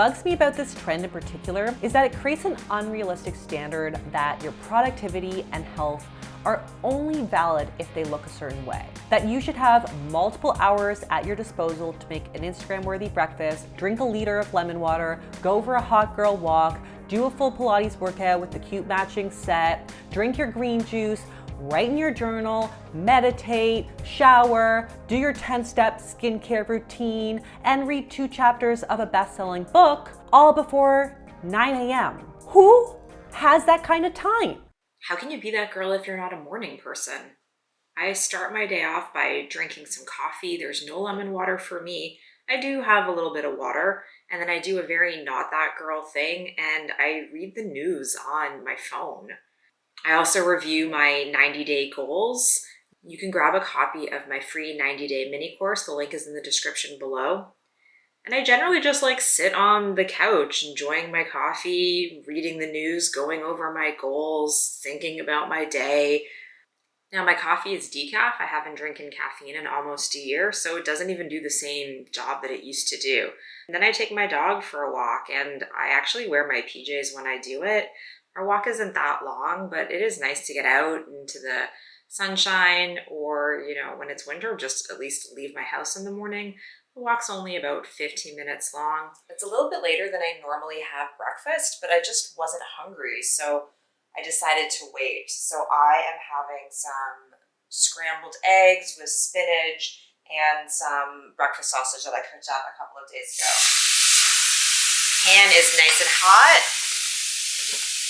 bugs me about this trend in particular is that it creates an unrealistic standard that your productivity and health are only valid if they look a certain way. That you should have multiple hours at your disposal to make an Instagram-worthy breakfast, drink a liter of lemon water, go for a hot girl walk, do a full Pilates workout with the cute matching set, drink your green juice, write in your journal, meditate, shower, do your 10-step skincare routine, and read 2 chapters of a best-selling book, all before 9 a.m. Who has that kind of time? How can you be that girl if you're not a morning person? I start my day off by drinking some coffee. There's no lemon water for me. I do have a little bit of water, and then I do a very not that girl thing, and I read the news on my phone. I also review my 90-day goals. You can grab a copy of my free 90-day mini course. The link is in the description below. And I generally just sit on the couch, enjoying my coffee, reading the news, going over my goals, thinking about my day. Now, my coffee is decaf. I haven't drinking caffeine in almost a year, so it doesn't even do the same job that it used to do. And then I take my dog for a walk, and I actually wear my PJs when I do it. Our walk isn't that long, but it is nice to get out into the sunshine, or, when it's winter, just at least leave my house in the morning. The walk's only about 15 minutes long. It's a little bit later than I normally have breakfast, but I just wasn't hungry, so I decided to wait. So I am having some scrambled eggs with spinach and some breakfast sausage that I cooked up a couple of days ago. Pan is nice and hot.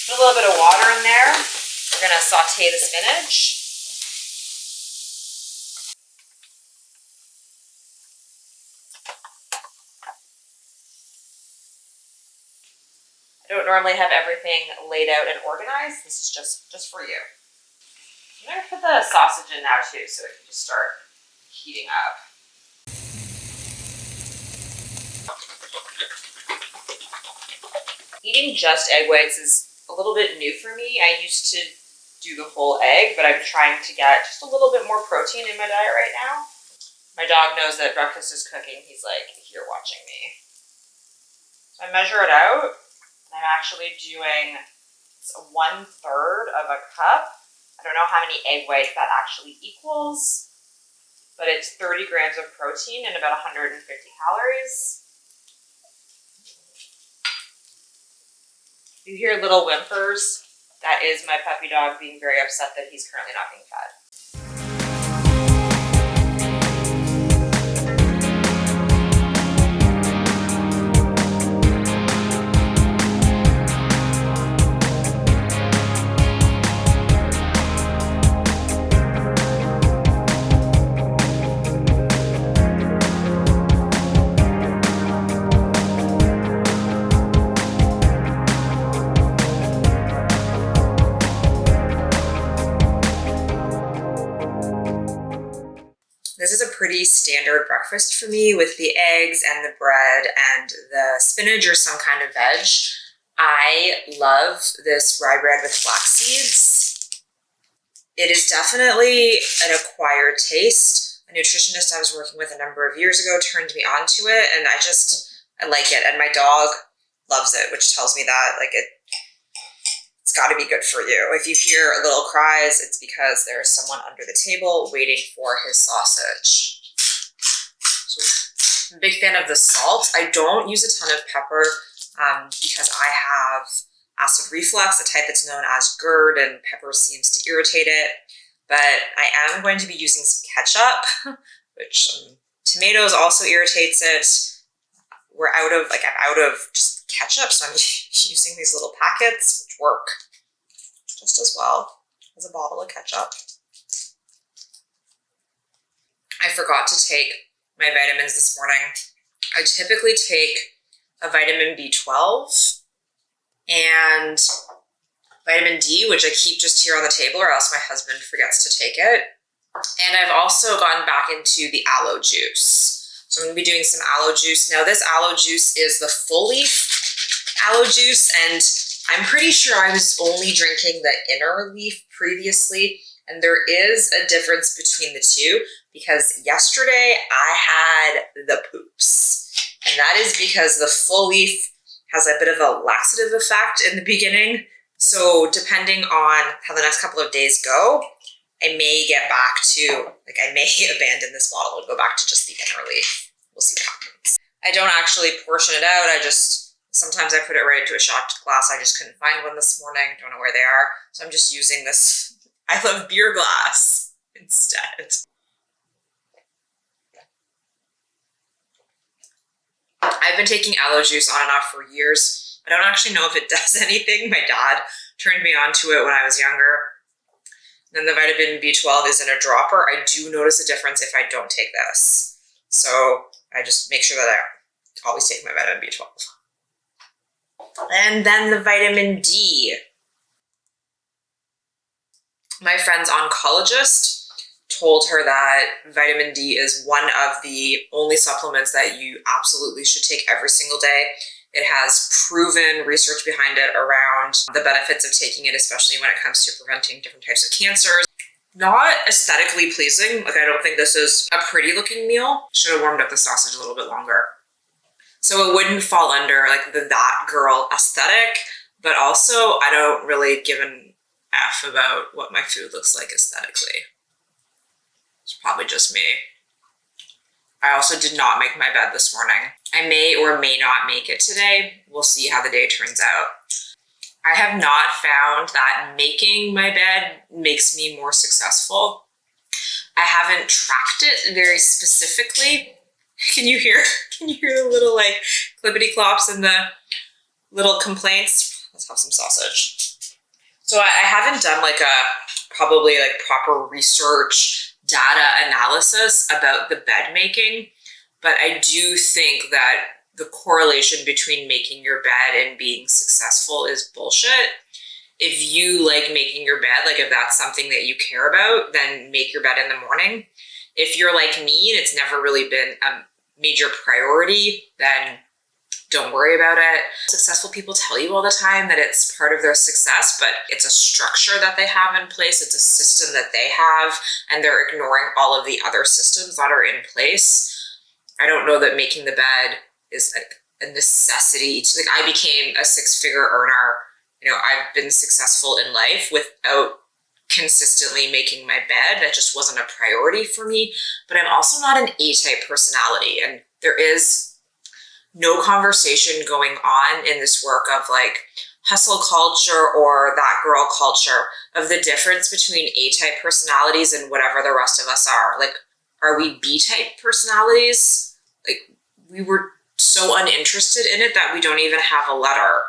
Put a little bit of water in there. We're gonna saute the spinach. I don't normally have everything laid out and organized. This is just for you. I'm gonna put the sausage in now too, so it can just start heating up. Eating just egg whites is a little bit new for me. I used to do the whole egg, but I'm trying to get just a little bit more protein in my diet right now. My dog knows that breakfast is cooking. He's here watching me. So I measure it out. I'm actually doing 1/3 of a cup. I don't know how many egg whites that actually equals, but it's 30 grams of protein and about 150 calories. You hear little whimpers. That is my puppy dog being very upset that he's currently not being fed. This is a pretty standard breakfast for me with the eggs and the bread and the spinach or some kind of veg. I love this rye bread with flax seeds. It is definitely an acquired taste. A nutritionist I was working with a number of years ago turned me onto it, and I like it. And my dog loves it, which tells me that it's got to be good for you. If you hear little cries, it's because there's someone under the table waiting for his sausage. So I'm a big fan of the salt. I don't use a ton of pepper because I have acid reflux, a type that's known as GERD, and pepper seems to irritate it. But I am going to be using some ketchup, which tomatoes also irritates it. I'm out of just ketchup, so I'm using these little packets, which work just as well as a bottle of ketchup. I forgot to take my vitamins this morning. I typically take a vitamin B12 and vitamin D, which I keep just here on the table or else my husband forgets to take it. And I've also gotten back into the aloe juice. So I'm going to be doing some aloe juice. Now this aloe juice is the full leaf aloe juice, and I'm pretty sure I was only drinking the inner leaf previously, and there is a difference between the two because yesterday I had the poops, and that is because the full leaf has a bit of a laxative effect in the beginning. So depending on how the next couple of days go, I may get back to, like, I may abandon this bottle and go back to just the inner leaf. We'll see what happens. I don't actually portion it out. Sometimes I put it right into a shot glass. I just couldn't find one this morning. Don't know where they are. So I'm just using this I love beer glass instead. I've been taking aloe juice on and off for years. I don't actually know if it does anything. My dad turned me onto it when I was younger. Then the vitamin B12 is in a dropper. I do notice a difference if I don't take this. So I just make sure that I always take my vitamin B12. And then the vitamin D. My friend's oncologist told her that vitamin D is one of the only supplements that you absolutely should take every single day. It has proven research behind it around the benefits of taking it, especially when it comes to preventing different types of cancers. Not aesthetically pleasing. Like, I don't think this is a pretty looking meal. Should have warmed up the sausage a little bit longer. So it wouldn't fall under like the That Girl aesthetic, but also I don't really give an F about what my food looks like aesthetically. It's probably just me. I also did not make my bed this morning. I may or may not make it today. We'll see how the day turns out. I have not found that making my bed makes me more successful. I haven't tracked it very specifically. Can you hear the little like clippity clops and the little complaints? Let's have some sausage. So I haven't done like probably proper research data analysis about the bed making, but I do think that the correlation between making your bed and being successful is bullshit. If you like making your bed, like if that's something that you care about, then make your bed in the morning. If you're like me and it's never really been a major priority, then don't worry about it. Successful people tell you all the time that it's part of their success, but it's a structure that they have in place. It's a system that they have, and they're ignoring all of the other systems that are in place. I don't know that making the bed is like a necessity. I became a six-figure earner. I've been successful in life without consistently making my bed. That just wasn't a priority for me. But I'm also not an A-type personality, and there is no conversation going on in this work of like hustle culture or that girl culture of the difference between A-type personalities and whatever the rest of us are. Like, are we B-type personalities? Like, we were so uninterested in it that we don't even have a letter.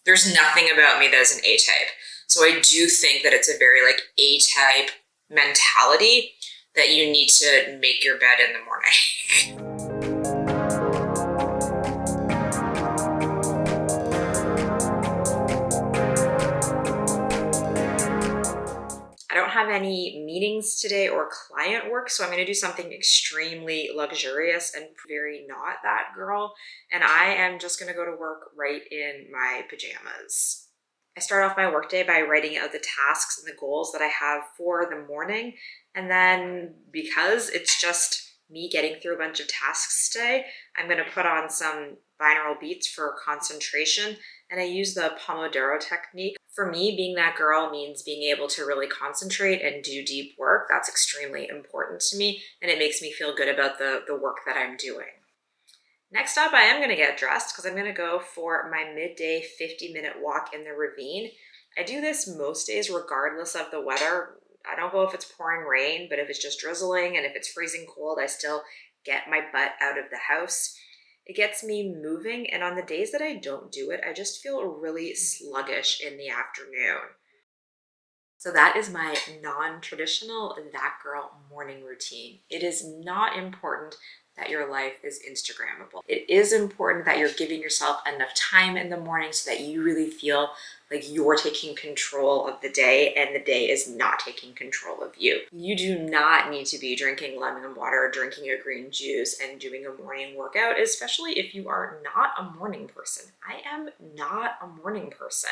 There's nothing about me that is an A-type. So I do think that it's a very like A-type mentality that you need to make your bed in the morning. I don't have any meetings today or client work, so I'm going to do something extremely luxurious and very not that girl. And I am just going to go to work right in my pajamas. I start off my workday by writing out the tasks and the goals that I have for the morning. And then because it's just me getting through a bunch of tasks today, I'm going to put on some binaural beats for concentration. And I use the Pomodoro technique. For me, being that girl means being able to really concentrate and do deep work. That's extremely important to me, and it makes me feel good about the work that I'm doing. Next up, I am going to get dressed because I'm going to go for my midday 50-minute walk in the ravine. I do this most days regardless of the weather. I don't go if it's pouring rain, but if it's just drizzling and if it's freezing cold, I still get my butt out of the house. It gets me moving, and on the days that I don't do it, I just feel really sluggish in the afternoon. So that is my non-traditional That Girl morning routine. It is not important that your life is Instagrammable. It is important that you're giving yourself enough time in the morning so that you really feel like you're taking control of the day and the day is not taking control of you. You do not need to be drinking lemon water, drinking a green juice, and doing a morning workout, especially if you are not a morning person. I am not a morning person.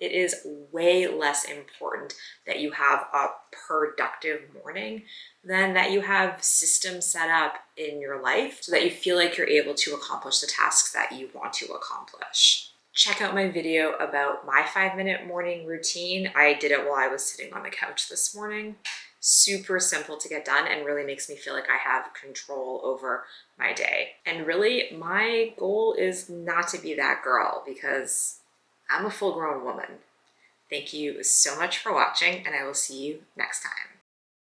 It is way less important that you have a productive morning than that you have systems set up in your life so that you feel like you're able to accomplish the tasks that you want to accomplish. Check out my video about my 5-minute morning routine. I did it while I was sitting on the couch this morning. Super simple to get done and really makes me feel like I have control over my day. And really, my goal is not to be that girl because I'm a full-grown woman. Thank you so much for watching, and I will see you next time.